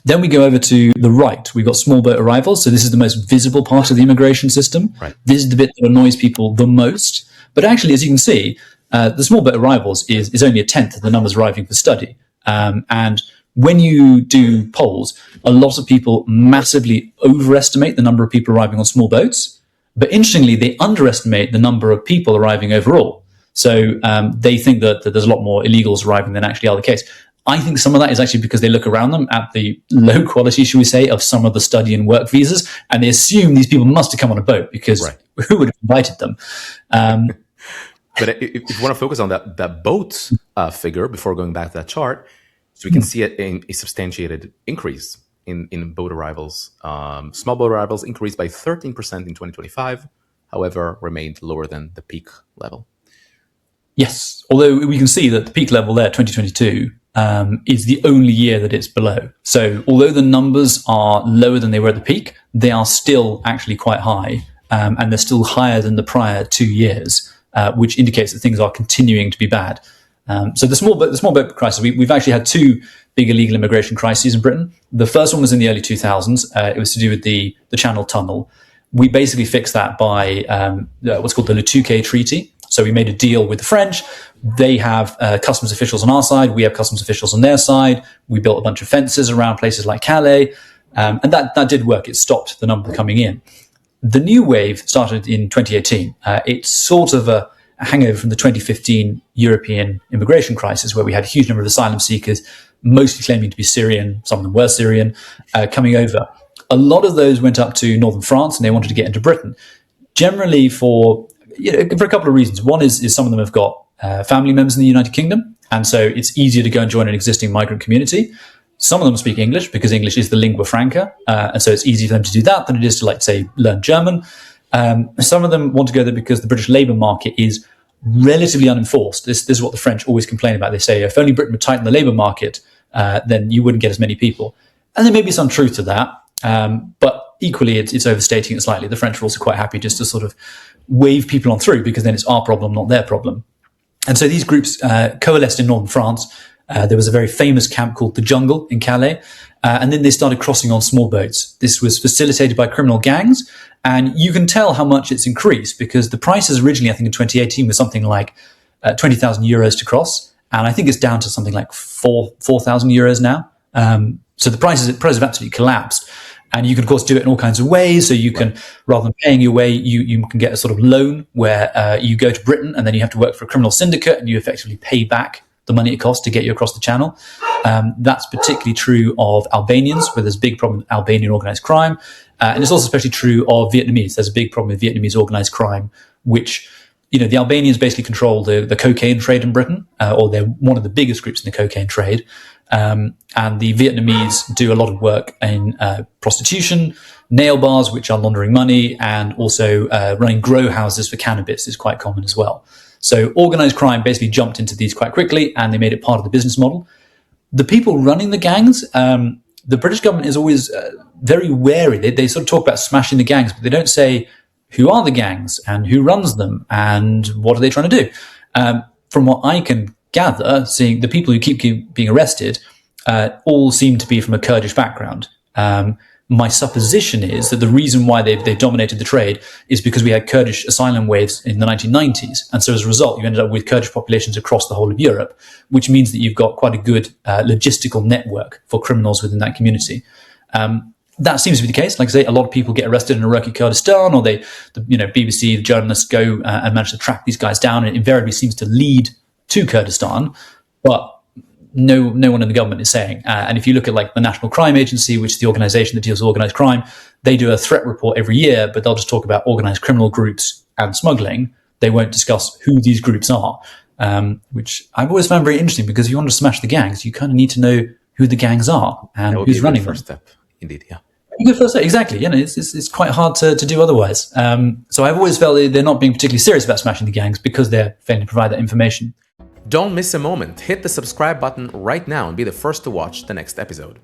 Then we go over to the right. We've got small boat arrivals. So this is the most visible part of the immigration system. Right. This is the bit that annoys people the most. But actually, as you can see, the small boat arrivals is only a tenth of the numbers arriving for study. And when you do polls, a lot of people massively overestimate the number of people arriving on small boats. But interestingly, they underestimate the number of people arriving overall. So they think that there's a lot more illegals arriving than actually are the case. I think some of that is actually because they look around them at the low quality, should we say, of some of the study and work visas, and they assume these people must have come on a boat because who would have invited them? But if you want to focus on that boat figure before going back to that chart, so we can see a substantiated increase in boat arrivals. Small boat arrivals increased by 13% in 2025, however, remained lower than the peak level. Yes, although we can see that the peak level there, 2022, is the only year that it's below. So although the numbers are lower than they were at the peak, they are still actually quite high, and they're still higher than the prior 2 years, which indicates that things are continuing to be bad. So the small boat crisis, we've actually had two big illegal immigration crises in Britain. The first one was in the early 2000s. It was to do with the Channel Tunnel. We basically fixed that by what's called the Le Touquet Treaty. So we made a deal with the French. They have customs officials on our side. We have customs officials on their side. We built a bunch of fences around places like Calais. And that did work. It stopped the number coming in. The new wave started in 2018. It's sort of a hangover from the 2015 European immigration crisis, where we had a huge number of asylum seekers, mostly claiming to be Syrian, some of them were Syrian, coming over. A lot of those went up to northern France and they wanted to get into Britain, generally for a couple of reasons. One is some of them have got family members in the United Kingdom, and so it's easier to go and join an existing migrant community. Some of them speak English because English is the lingua franca, and so it's easier for them to do that than it is to, like, say, learn German. Some of them want to go there because the British labour market is relatively unenforced. This is what the French always complain about. They say, if only Britain would tighten the labour market, then you wouldn't get as many people. And there may be some truth to that, but equally it's overstating it slightly. The French are also quite happy just to sort of wave people on through because then it's our problem, not their problem. And so these groups coalesced in northern France. There was a very famous camp called the Jungle in Calais, and then they started crossing on small boats. This was facilitated by criminal gangs, and you can tell how much it's increased because the prices originally, I think in 2018, was something like 20,000 euros to cross, and I think it's down to something like 4,000 euros now. So the prices have absolutely collapsed. And you can, of course, do it in all kinds of ways. So you can, rather than paying your way, you can get a sort of loan where you go to Britain and then you have to work for a criminal syndicate and you effectively pay back the money it costs to get you across the channel. That's particularly true of Albanians, where there's a big problem with Albanian organized crime. And it's also especially true of Vietnamese. There's a big problem with Vietnamese organized crime, which, the Albanians basically control the cocaine trade in Britain, or they're one of the biggest groups in the cocaine trade. And the Vietnamese do a lot of work in prostitution, nail bars, which are laundering money, and also running grow houses for cannabis is quite common as well. So organized crime basically jumped into these quite quickly, and they made it part of the business model. The people running the gangs, the British government is always very wary. They sort of talk about smashing the gangs, but they don't say who are the gangs and who runs them and what are they trying to do. From what I can gather, seeing the people who keep being arrested all seem to be from a Kurdish background. My supposition is that the reason why they've dominated the trade is because we had Kurdish asylum waves in the 1990s. And so as a result, you ended up with Kurdish populations across the whole of Europe, which means that you've got quite a good logistical network for criminals within that community. That seems to be the case. Like I say, a lot of people get arrested in Iraqi Kurdistan, or BBC, the journalists go and manage to track these guys down, and it invariably seems to lead to Kurdistan, but no one in the government is saying. And if you look at like the National Crime Agency, which is the organization that deals with organized crime, they do a threat report every year, but they'll just talk about organized criminal groups and smuggling. They won't discuss who these groups are, which I've always found very interesting, because if you want to smash the gangs, you kind of need to know who the gangs are and who's running them. First step, indeed, yeah. Exactly. It's quite hard to do otherwise. So I've always felt they're not being particularly serious about smashing the gangs because they're failing to provide that information. Don't miss a moment. Hit the subscribe button right now and be the first to watch the next episode.